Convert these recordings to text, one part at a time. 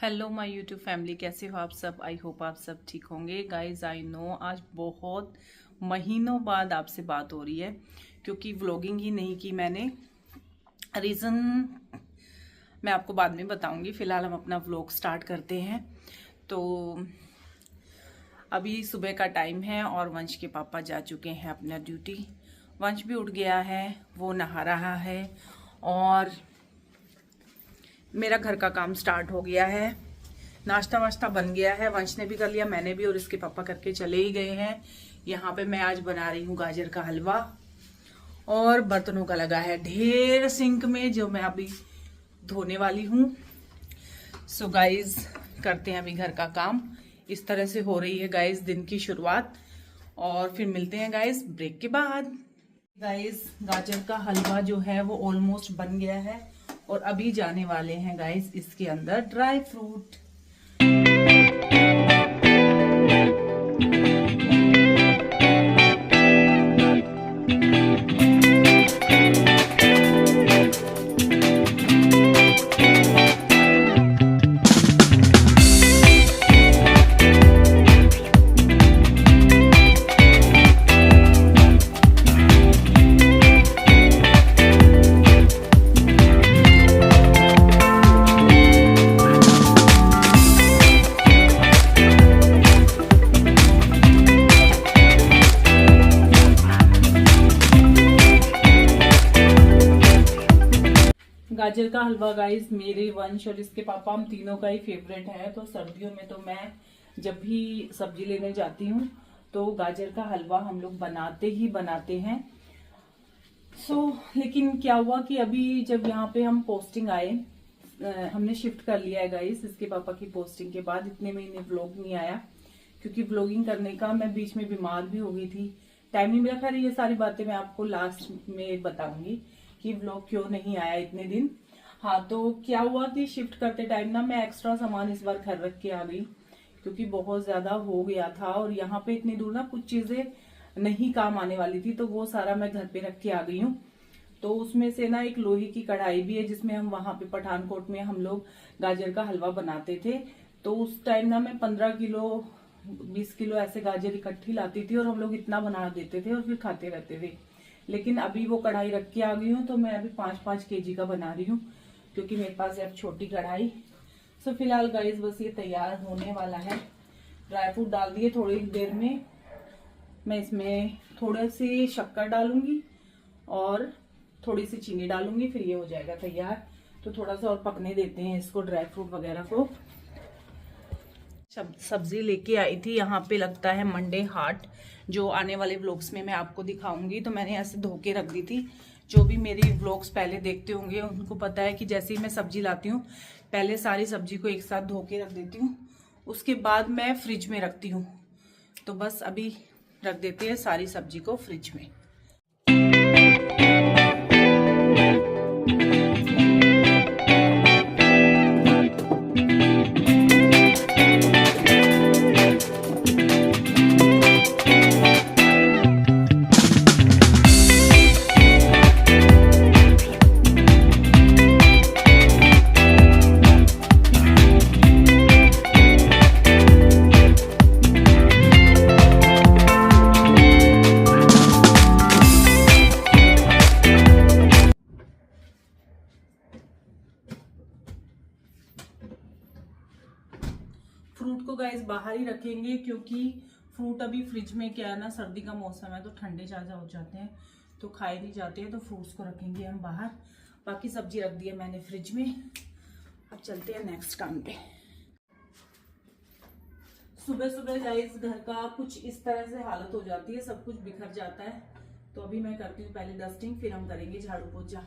Hello my YouTube family, कैसे हो आप सब। आई होप आप सब ठीक होंगे। गाइस आई नो आज बहुत महीनों बाद आपसे बात हो रही है क्योंकि व्लॉगिंग ही नहीं की मैंने। रीज़न मैं आपको बाद में बताऊंगी। फ़िलहाल हम अपना व्लॉग स्टार्ट करते हैं। तो अभी सुबह का टाइम है और वंश के पापा जा चुके हैं अपना ड्यूटी। वंश भी उठ गया है, वो नहा रहा है और मेरा घर का काम स्टार्ट हो गया है। नाश्ता वाश्ता बन गया है, वंश ने भी कर लिया, मैंने भी, और इसके पापा करके चले ही गए हैं। यहाँ पे मैं आज बना रही हूँ गाजर का हलवा और बर्तनों का लगा है ढेर सिंक में जो मैं अभी धोने वाली हूँ। सो गाइज करते हैं अभी घर का काम। इस तरह से हो रही है गाइज दिन की शुरुआत और फिर मिलते हैं गाइज ब्रेक के बाद। गाइज गाजर का हलवा जो है वो ऑलमोस्ट बन गया है और अभी जाने वाले हैं गाइस इसके अंदर ड्राई फ्रूट। गाजर का हलवा गाइस मेरे, वंश और इसके पापा, हम तीनों का ही फेवरेट है। तो सर्दियों में तो मैं जब भी सब्जी लेने जाती हूँ तो गाजर का हलवा हम लोग बनाते ही बनाते हैं। लेकिन क्या हुआ कि अभी जब यहाँ पे हम पोस्टिंग आए, हमने शिफ्ट कर लिया है गाइस इसके पापा की पोस्टिंग के बाद। इतने महीने व्लॉग नहीं आया क्योंकि व्लॉगिंग करने का मैं बीच में बीमार भी हो गई थी, टाइम नहीं मिला। खैर ये सारी बातें मैं आपको लास्ट में बताऊंगी कि व्लॉग क्यों नहीं आया इतने दिन। हाँ, तो क्या हुआ कि शिफ्ट करते टाइम ना मैं एक्स्ट्रा सामान इस बार घर रख के आ गई क्योंकि बहुत ज्यादा हो गया था और यहाँ पे इतनी दूर ना कुछ चीजें नहीं काम आने वाली थी, तो वो सारा मैं घर पे रख के आ गई हूँ। तो उसमें से ना एक लोहे की कढ़ाई भी है जिसमें हम वहां पे पठानकोट में हम लोग गाजर का हलवा बनाते थे। तो उस टाइम ना मैं 15 किलो 20 किलो ऐसे गाजर इकट्ठी लाती थी और हम लोग इतना बना देते थे और फिर खाते रहते थे। लेकिन अभी वो कढ़ाई रख के आ गई हूँ तो मैं अभी 5-5 केजी का बना रही हूँ क्योंकि मेरे पास है अब छोटी कढ़ाई। सो फिलहाल गाइस बस ये तैयार होने वाला है। ड्राई फ्रूट डाल दिए, थोड़ी देर में मैं इसमें थोड़ी सी शक्कर डालूंगी और थोड़ी सी चीनी डालूंगी, फिर ये हो जाएगा तैयार। तो थोड़ा सा और पकने देते हैं इसको, ड्राई फ्रूट वगैरह को। सब्जी लेके आई थी, यहाँ पे लगता है मंडे हाट, जो आने वाले व्लॉग्स में मैं आपको दिखाऊंगी। तो मैंने ऐसे धो के रख दी थी। जो भी मेरी व्लॉग्स पहले देखते होंगे उनको पता है कि जैसे ही मैं सब्जी लाती हूँ पहले सारी सब्जी को एक साथ धो के रख देती हूँ, उसके बाद मैं फ्रिज में रखती हूँ। तो बस अभी रख देते हैं सारी सब्जी को फ्रिज में। फ्रूट को गाइस बाहर ही रखेंगे क्योंकि फ्रूट अभी फ्रिज में क्या है ना, सर्दी का मौसम है तो ठंडे ज्यादा हो जाते हैं तो खाए नहीं जाते हैं। तो फ्रूट्स को रखेंगे हम बाहर। बाकी सब्जी रख दी है मैंने फ्रिज में। अब चलते हैं नेक्स्ट काम पे। सुबह सुबह गाइस घर का कुछ इस तरह से हालत हो जाती है, सब कुछ बिखर जाता है। तो अभी मैं करती हूँ पहले डस्टिंग, फिर हम करेंगे झाड़ू पोछा।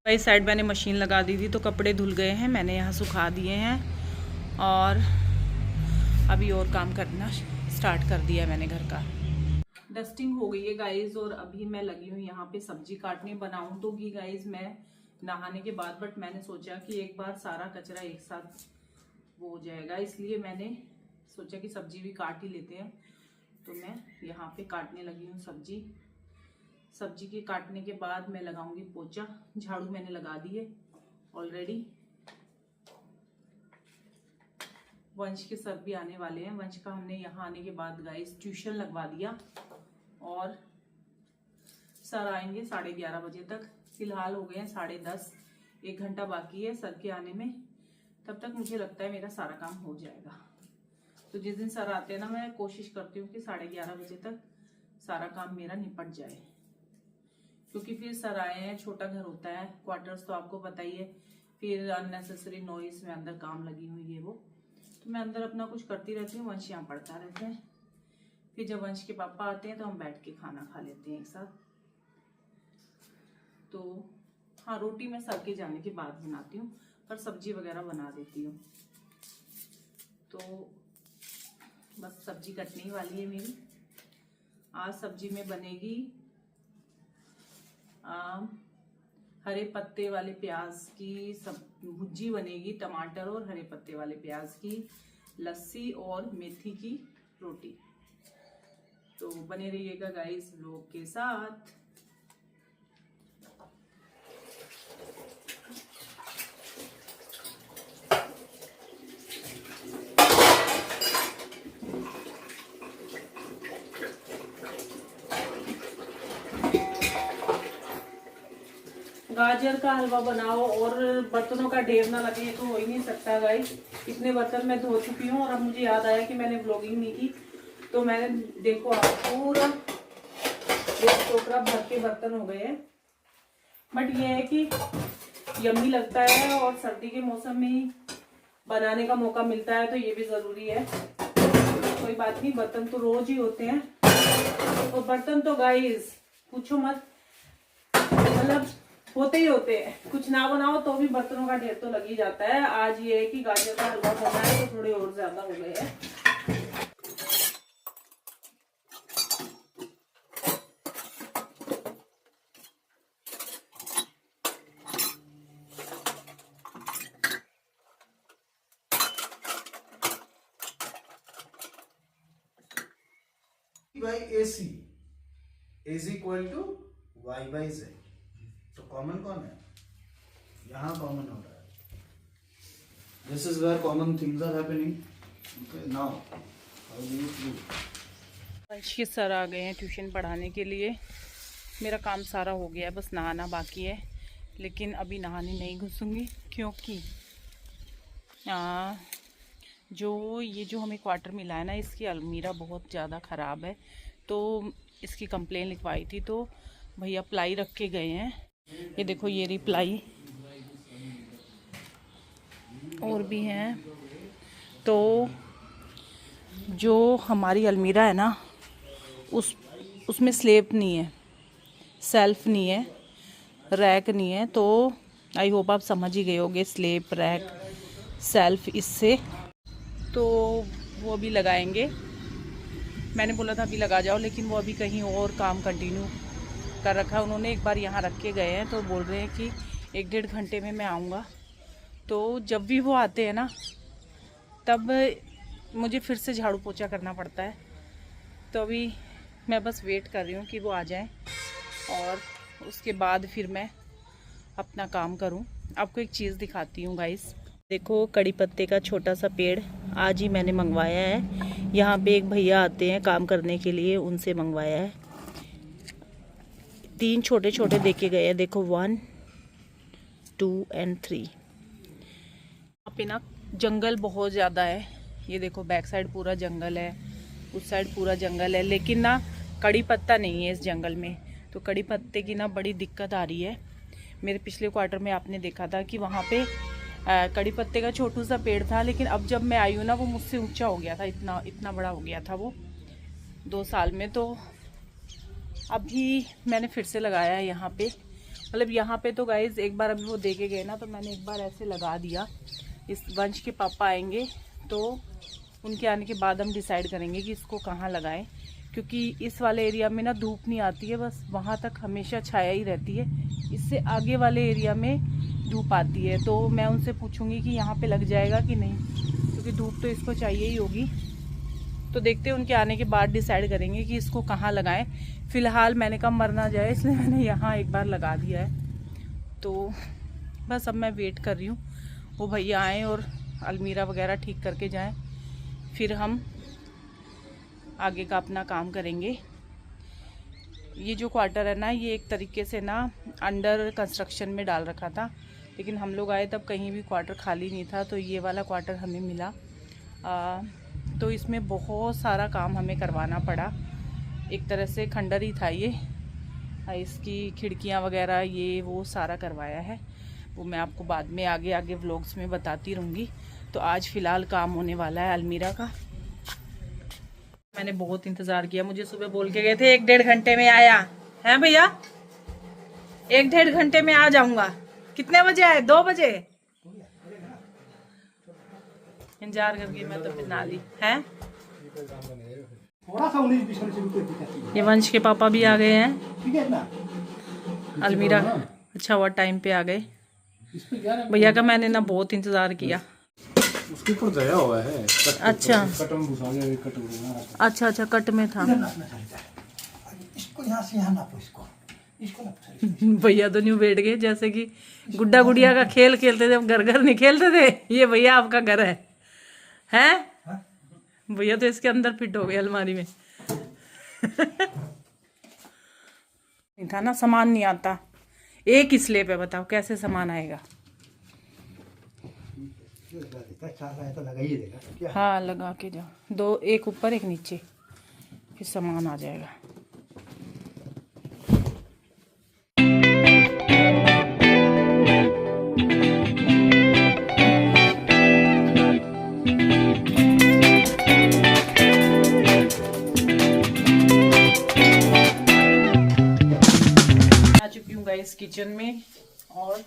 इस साइड मैंने मशीन लगा दी थी तो कपड़े धुल गए हैं, मैंने यहाँ सुखा दिए हैं और अभी और काम करना स्टार्ट कर दिया है मैंने घर का। डस्टिंग हो गई है गाइज और अभी मैं लगी हूँ यहाँ पे सब्जी काटने। बनाऊँ तो की गाइज मैं नहाने के बाद, बट मैंने सोचा कि एक बार सारा कचरा एक साथ वो हो जाएगा, इसलिए मैंने सोचा कि सब्जी भी काट ही लेते हैं, तो मैं यहाँ पे काटने लगी हूँ सब्जी। सब्जी के काटने के बाद मैं लगाऊंगी पोछा। झाड़ू मैंने लगा दिए ऑलरेडी। वंश के सर भी आने वाले हैं। वंश का हमने यहाँ आने के बाद गाइस ट्यूशन लगवा दिया और सर आएंगे 11:30 बजे तक। फिलहाल हो गए हैं 10:30, 1 घंटा बाकी है सर के आने में। तब तक मुझे लगता है मेरा सारा काम हो जाएगा। तो जिस दिन सर आते हैं ना, मैं कोशिश करती हूँ कि 11:30 बजे तक सारा काम मेरा निपट जाए, क्योंकि फिर सर आए हैं, छोटा घर होता है, क्वार्टर्स तो आपको पता ही है, फिर अननेसेसरी नॉइस में अंदर काम लगी हुई है वो, तो मैं अंदर अपना कुछ करती रहती हूँ, वंश यहाँ पढ़ता रहता है। फिर जब वंश के पापा आते हैं तो हम बैठ के खाना खा लेते हैं एक साथ। तो हाँ, रोटी मैं सर के जाने के बाद बनाती हूँ, पर सब्जी वगैरह बना देती हूँ। तो बस सब्जी कटने ही वाली है मेरी। आज सब्जी में बनेगी हरे पत्ते वाले प्याज की भुर्जी बनेगी, टमाटर और हरे पत्ते वाले प्याज की, लस्सी और मेथी की रोटी। तो बने रहिएगा गाइस व्लॉग के साथ। गाजर का हलवा बनाओ और बर्तनों का ढेर ना लगे, ये तो हो ही नहीं सकता गाइस। इतने बर्तन मैं धो चुकी हूँ और अब मुझे याद आया कि मैंने व्लॉगिंग नहीं की, तो मैंने देखो आप पूरा एक टोकरा भर के बर्तन हो गए हैं। बट ये है कि यम्मी लगता है और सर्दी के मौसम में ही बनाने का मौका मिलता है, तो ये भी जरूरी है। कोई बात नहीं, बर्तन तो रोज ही होते हैं। और बर्तन तो गाइस पूछो मत, मतलब होते ही होते हैं। कुछ ना बनाओ तो भी बर्तनों का ढेर तो लग ही जाता है। आज ये है कि गाजर का हलवा बना है तो थोड़े और ज्यादा हो गए हैं। by AC is equal to y by z। तो कॉमन कौन है? यहाँ कॉमन हो रहा है। This is where common things are happening। Okay, now how do you do? वंश के सर आ गए हैं ट्यूशन पढ़ाने के लिए। मेरा काम सारा हो गया है, बस नहाना बाकी है। लेकिन अभी नहाने नहीं घुसूंगी, क्योंकि जो हमें क्वार्टर मिला है ना, इसकी अलमीरा बहुत ज़्यादा ख़राब है, तो इसकी कंप्लेन लिखवाई थी। तो भैया प्लाई रख के गए हैं। ये देखो, ये रिप्लाई और भी हैं। तो जो हमारी अलमीरा है ना, उसमें स्लेब नहीं है, सेल्फ नहीं है, रैक नहीं है। तो आई होप आप समझ ही गए होगे, स्लेब, रैक, सेल्फ, इससे तो वो अभी लगाएंगे। मैंने बोला था अभी लगा जाओ, लेकिन वो अभी कहीं और काम कंटिन्यू कर रखा है उन्होंने। एक बार यहाँ रख के गए हैं, तो बोल रहे हैं कि 1-1.5 घंटे में मैं आऊँगा। तो जब भी वो आते हैं ना, तब मुझे फिर से झाड़ू पोछा करना पड़ता है। तो अभी मैं बस वेट कर रही हूँ कि वो आ जाएं और उसके बाद फिर मैं अपना काम करूँ। आपको एक चीज़ दिखाती हूँ गाइस। देखो, कड़ी पत्ते का छोटा सा पेड़ आज ही मैंने मंगवाया है। यहाँ पे एक भैया आते हैं काम करने के लिए, उनसे मंगवाया है। 3 छोटे छोटे देके गए हैं। देखो 1, 2 और 3। यहाँ पे ना जंगल बहुत ज़्यादा है। ये देखो, बैक साइड पूरा जंगल है, उस साइड पूरा जंगल है, लेकिन ना कड़ी पत्ता नहीं है इस जंगल में। तो कड़ी पत्ते की ना बड़ी दिक्कत आ रही है। मेरे पिछले क्वार्टर में आपने देखा था कि वहाँ पे कड़ी पत्ते का छोटू सा पेड़ था, लेकिन अब जब मैं आई हूँ ना, वो मुझसे ऊंचा हो गया था, इतना बड़ा हो गया था वो 2 साल में। तो अभी मैंने फिर से लगाया है यहाँ पे। मतलब यहाँ पे तो गाइज एक बार अभी वो दे के गए ना, तो मैंने एक बार ऐसे लगा दिया। इस वंश के पापा आएंगे तो उनके आने के बाद हम डिसाइड करेंगे कि इसको कहाँ लगाएं, क्योंकि इस वाले एरिया में ना धूप नहीं आती है, बस वहाँ तक हमेशा छाया ही रहती है। इससे आगे वाले एरिया में धूप आती है। तो मैं उनसे पूछूंगी कि यहाँ पे लग जाएगा कि नहीं, क्योंकि धूप तो इसको चाहिए ही होगी। तो देखते हैं उनके आने के बाद डिसाइड करेंगे कि इसको कहाँ लगाएं। फिलहाल मैंने कहा मर ना जाए, इसलिए मैंने यहाँ एक बार लगा दिया है। तो बस अब मैं वेट कर रही हूँ वो भैया आएँ और अलमीरा वगैरह ठीक करके जाएं, फिर हम आगे का अपना काम करेंगे। ये जो क्वार्टर है ना, ये एक तरीके से ना अंडर कंस्ट्रक्शन में डाल रखा था, लेकिन हम लोग आए तब कहीं भी क्वार्टर खाली नहीं था, तो ये वाला क्वार्टर हमें मिला। तो इसमें बहुत सारा काम हमें करवाना पड़ा। एक तरह से खंडर ही था ये, इसकी खिड़कियाँ वगैरह ये वो सारा करवाया है। वो मैं आपको बाद में आगे आगे व्लॉग्स में बताती रहूँगी। तो आज फ़िलहाल काम होने वाला है अलमीरा का। मैंने बहुत इंतज़ार किया, मुझे सुबह बोल के गए थे 1-1.5 घंटे में आया है भैया, 1-1.5 घंटे में आ जाऊँगा। कितने बजे आए? 2 बजे। इंतजार करके मैं तो फिर नाली है। ये वंश के पापा भी आ गए हैं। अलमीरा अच्छा हुआ टाइम पे आ गए। भैया का मैंने ना बहुत इंतजार किया। उसके ऊपर दया हुआ है। अच्छा अच्छा अच्छा, कट में था। इसको यहाँ से यहाँ नापो, इसको भैया तो न्यू बैठ गए जैसे कि गुड्डा गुड़िया का खेल खेलते थे, घर घर नहीं खेलते थे। ये भैया आपका घर है हैं? भैया तो इसके अंदर फिट हो गए अलमारी में। नहीं था ना, सामान नहीं आता। एक ही स्लेब है, बताओ कैसे सामान आएगा? हाँ लगा के जाओ, 2 एक ऊपर एक नीचे, फिर सामान आ जाएगा। आ चुकी हूँ गाइस किचन में और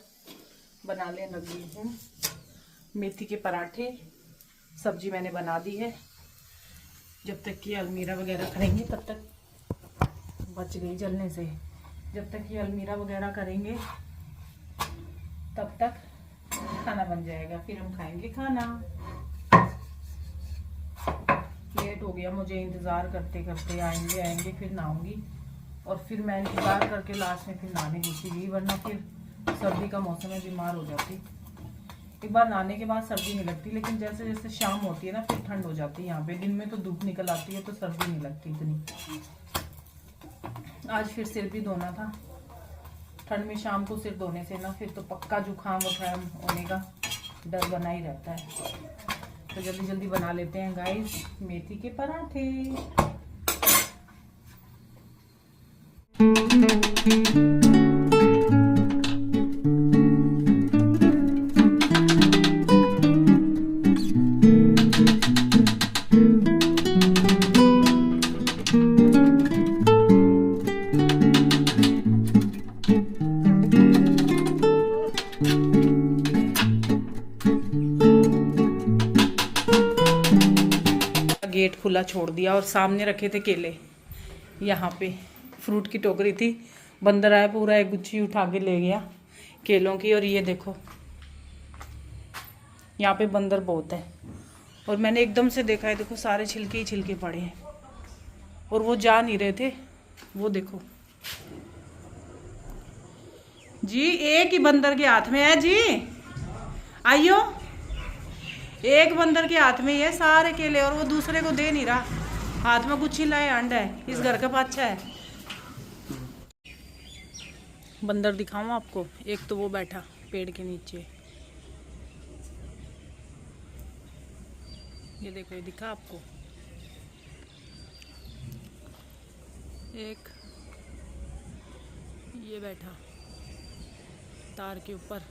बनाने लगी हूँ मेथी के पराठे। सब्जी मैंने बना दी है, जब तक कि अलमीरा वगैरह करेंगे तब तक बच गई जलने से। जब तक ये अलमीरा वगैरह करेंगे तब तक खाना बन जाएगा, फिर हम खाएंगे खाना। लेट हो गया मुझे इंतज़ार करते करते। आएंगे फिर नहाऊंगी और फिर मैं इंतज़ार करके लास्ट में फिर नहाने घुसी गई, वरना फिर सर्दी का मौसम है बीमार हो जाती। एक बार नहाने के बाद सर्दी नहीं लगती, लेकिन जैसे जैसे शाम होती है ना फिर ठंड हो जाती है। यहाँ पे दिन में तो धूप निकल आती है तो सर्दी नहीं लगती इतनी। आज फिर सिर भी धोना था। ठंड में शाम को सिर धोने से ना फिर तो पक्का जुकाम वुखाम होने का डर बना ही रहता है। तो जल्दी जल्दी बना लेते हैं गाइस मेथी के पराठे। गेट खुला छोड़ दिया और सामने रखे थे केले। यहाँ पे फ्रूट की टोकरी थी, बंदर आया पूरा एक गुच्छी उठा के ले गया केलों की। और ये देखो यहाँ पे बंदर बहुत है और मैंने एकदम से देखा है, देखो सारे छिलके ही छिलके पड़े हैं और वो जा नहीं रहे थे। वो देखो जी, एक ही बंदर के हाथ में है जी, आइयो। एक बंदर के हाथ में ये सारे केले और वो दूसरे को दे नहीं रहा, हाथ में कुछ ही लाए अंड है। इस घर का पाछा है। बंदर दिखाऊं आपको? एक तो वो बैठा पेड़ के नीचे, ये देखो, ये दिखा आपको? एक ये बैठा तार के ऊपर।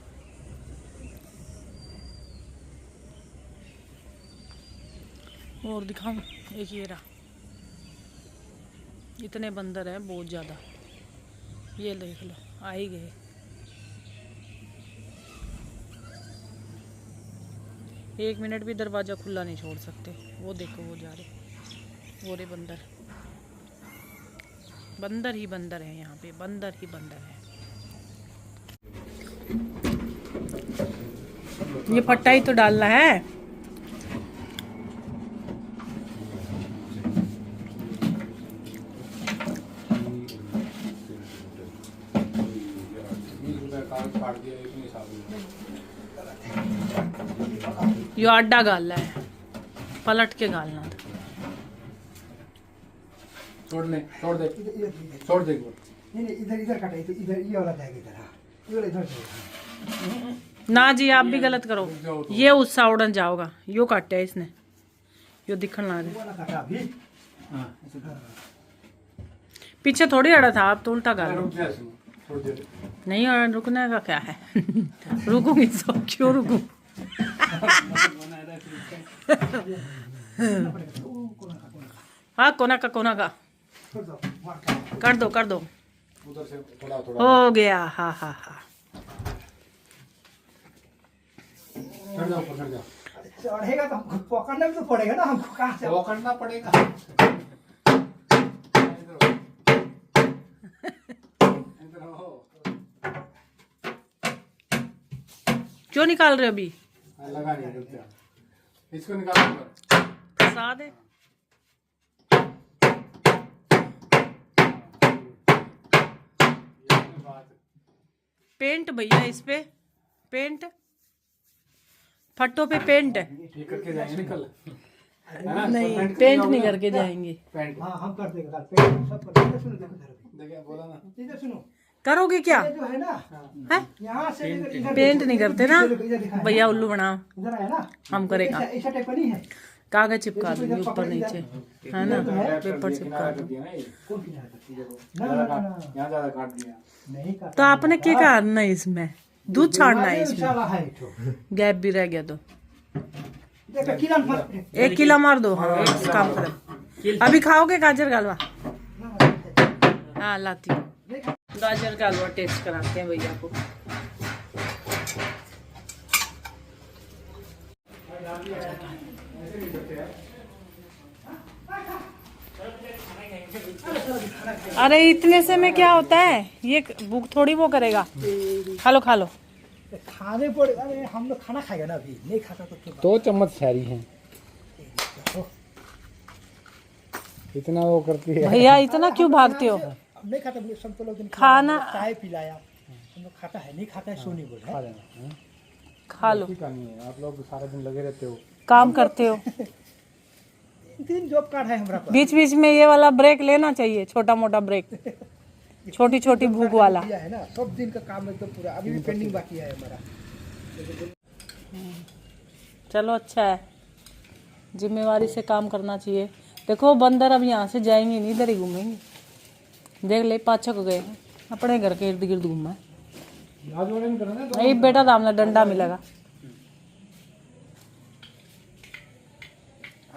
और दिखाऊं? एक ये रहा। इतने बंदर हैं, बहुत ज़्यादा। ये देख लो, आ ही गए। एक मिनट भी दरवाज़ा खुला नहीं छोड़ सकते। वो देखो वो जा रहे, वो रे बंदर। बंदर ही बंदर है यहाँ पे, बंदर ही बंदर है। ये फट्टा ही तो डालना है। यो आडा गाल है, पलट के गालना था। छोड़ दे एक बार। नहीं इधर इधर काटा, इधर ये वाला जाएगा इधर। हाँ ये वाला इधर जाएगा। ना जी आप भी गलत करो, ये उससा उड़न जाओगा। यो काटे है इसने, यो दिखन लग रहा। वाला काटा अभी। हाँ ऐसे पीछे थोड़ी अड़ा था, आप तो उल्टा गाल। रुक जा इसमें, थोड़ी देर। नहीं और रुकने का क्या है। रुकूंगी तो क्यों रुकूं। हाँ कोना का छोड़ दो, मार का। कर दो उधर से थोड़ा थोड़ा हो गया। हाँ हाँ हाँ चढ़ जाओ, ऊपर चढ़ जाओ। चढ़ेगा तो हमको पकड़ना भी तो पड़ेगा ना, हमको कहाँ से। वो करना पड़ेगा। इधर हो। क्यों निकाल रहे हो अभी? लगा नहीं करते, इसको निकालो ऊपर। फंसा दे। पेंट भैया, इस पे पेंट, फट्टों पे पेंट। ये करके जाएंगे निकल। नहीं पेंट नहीं करके जाएंगे। पेंट हाँ हम कर देंगे, पेंट सब कर देंगे। सुनो देखो इधर, देखिए बोला ना। इधर सुनो। करोगे क्या? ये जो है ना, है यहाँ से इधर इधर पेंट नहीं करते ना इधर दिखा है। भैया, उल्लू बनाओ। इधर है ना, हम करेगा। ऐसा टाइप का नहीं है। कागज चिपका देंगे ऊपर नीचे, है ना, पेपर चिपका दो। कौन किनारा करती है? ना ना ना ना यहाँ ज्यादा काट दिया। नहीं काटा। तो आपने क्या करना है इसमें? दूध छाड़ना है इसमें, साला है तो। गैप भी रह गया तो देखो किरण मत। एक किलो मार दो। हाँ एक काम करो, अभी खाओगे गाजर का हलवा? हाँ लाती हूँ, गाजर का हलवा टेस्ट कराते हैं भैया को। अरे इतने से में क्या होता है, ये भूख थोड़ी वो करेगा। खा लो खाने पड़े। अरे हम लोग खाना खाएगा ना, अभी नहीं खाता तो क्या। 2 चम्मच सारी हैं, इतना वो करती है। भैया इतना क्यों भागते हो? अब नहीं खाता, सब तो लोग खाना चाय पिलाया, हम लोग खाता है नहीं खाता है सोनी बोल खा लेना, हैं? खा लो, ऐसी कहानी है, आप लोग सारा दिन लगे रहते हो। काम करते हो। दिन जॉब कार्ड है हमारा पास। बीच बीच में ये वाला ब्रेक लेना चाहिए, छोटा मोटा ब्रेक, छोटी छोटी भूख वाला। दिया है ना, सब दिन का काम एकदम पूरा। अभी भी पेंडिंग बाकी है हमारा। चलो अच्छा है, जिम्मेवारी से काम करना चाहिए। देखो बंदर अब यहाँ से जाएंगे नहीं, इधर ही घूमेंगे। देख ले पाछक गए हैं, अपने घर के इर्द गिर्द घूमा है। नहीं बेटा दामला डंडा मिलेगा।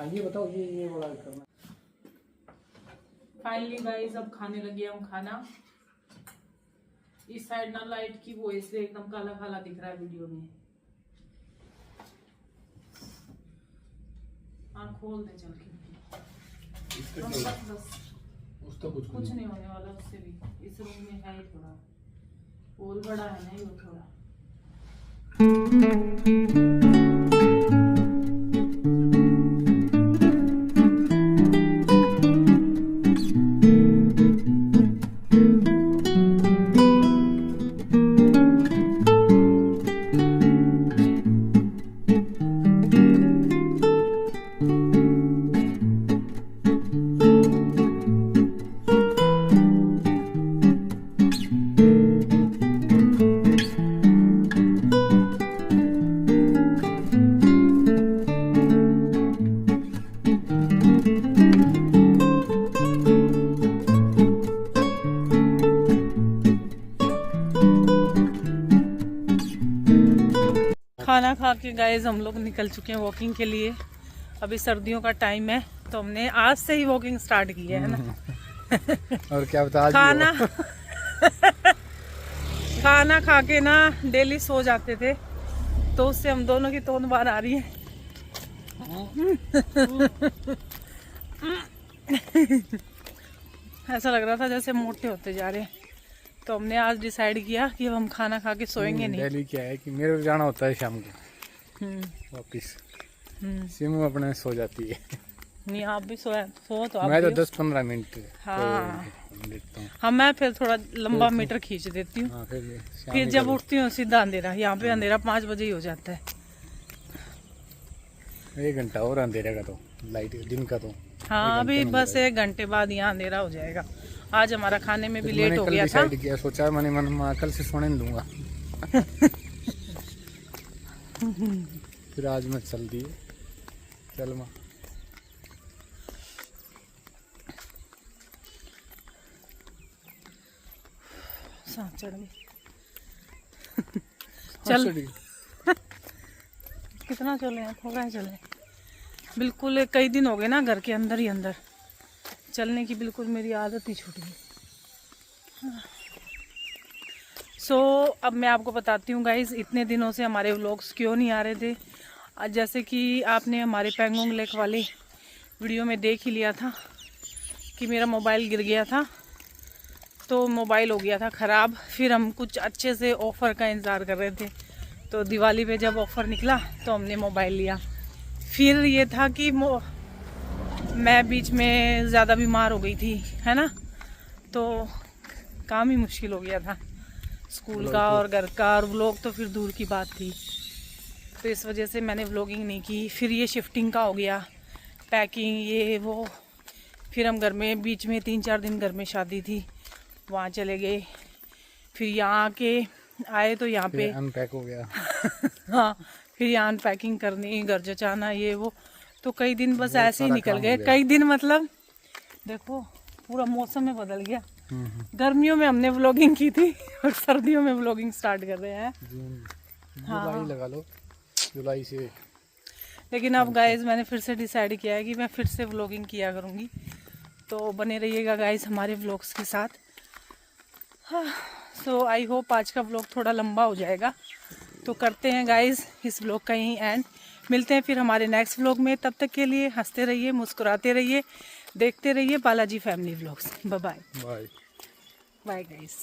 ये बताओ, ये वाला करना। फाइनली गाइस अब खाने लगे हम खाना। इस साइड ना लाइट की वो इसलिए एकदम काला काला दिख रहा है वीडियो में। आँख खोल दे चल के। बस उसका कुछ नहीं होने वाला उससे भी। इस रूम में है ही थोड़ा पोल बड़ा है ना, ये थोड़ा। खाना खा के गाइस हम लोग निकल चुके हैं वॉकिंग के लिए। अभी सर्दियों का टाइम है तो हमने आज से ही वॉकिंग स्टार्ट की है ना। और क्या बता खाना खाना खा के ना डेली सो जाते थे, तो उससे हम दोनों की तोंद बाहर आ रही है। ऐसा लग रहा था जैसे मोटे होते जा रहे हैं। तो हमने आज डिसाइड किया कि अब हम खाना खा के सोएंगे नहीं। दिल्ली क्या है कि मेरे को जाना होता है शाम को वापिस। सिमू अपने सो जाती है। नहीं आप भी सो तो आप मैं तो भी 10-15 मिनट हाँ देखता हूँ। हाँ मैं फिर थोड़ा लंबा मीटर खींच देती हूँ। हाँ, फिर जब उठती हूँ सीधा अंधेरा, यहाँ पे अंधेरा 5 बजे ही हो जाता है। 1 घंटा और अंधेरे का तो लाइट दिन का तो हाँ अभी बस 1 घंटे बाद यहाँ अंधेरा हो जाएगा। आज हमारा खाने में भी लेट हो गया था। डिसाइड किया, सोचा मैंने मन कल से सोने नहीं दूंगा। फिर आज मैं चल दी, चल माँ सांस चढ़ गई। चल कितना चले हैं, थोड़ा ही चले। बिल्कुल कई दिन हो गए ना घर के अंदर ही अंदर, चलने की बिल्कुल मेरी आदत ही छूट गई। सो अब मैं आपको बताती हूँ गाइस, इतने दिनों से हमारे व्लॉग्स क्यों नहीं आ रहे थे। आज जैसे कि आपने हमारे पेंगोंग लेक वाले वीडियो में देख ही लिया था कि मेरा मोबाइल गिर गया था, तो मोबाइल हो गया था ख़राब। फिर हम कुछ अच्छे से ऑफ़र का इंतज़ार कर रहे थे, तो दिवाली पे जब ऑफ़र निकला तो हमने मोबाइल लिया। फिर ये था कि मैं बीच में ज़्यादा बीमार हो गई थी, है ना, तो काम ही मुश्किल हो गया था स्कूल का और घर का, और व्लॉग तो फिर दूर की बात थी। तो इस वजह से मैंने व्लॉगिंग नहीं की। फिर ये शिफ्टिंग का हो गया, पैकिंग ये वो। फिर हम घर में बीच में 3-4 दिन घर में शादी थी, वहाँ चले गए। फिर यहाँ आके आए तो यहाँ पे अनपैक हो गया। हाँ फिर यहाँ अनपैकिंग करनी, घर जचाना ये वो, तो कई दिन बस ऐसे ही निकल गए। कई दिन मतलब देखो पूरा मौसम में बदल गया। गर्मियों में हमने व्लॉगिंग की थी और सर्दियों में व्लॉगिंग स्टार्ट कर रहे हैं। जुलाई लगा लो, जुलाई से। लेकिन अब गाइज मैंने फिर से डिसाइड किया है कि मैं फिर से व्लॉगिंग किया करूँगी, तो बने रहिएगा गाइज हमारे व्लॉग्स के साथ। सो आई होप आज का व्लॉग थोड़ा लंबा हो जाएगा, तो करते हैं गाइज इस व्लॉग का यहीं एंड। मिलते हैं फिर हमारे नेक्स्ट व्लॉग में। तब तक के लिए हंसते रहिए, मुस्कुराते रहिए, देखते रहिए Balaji family vlogs. Bye bye bye bye guys.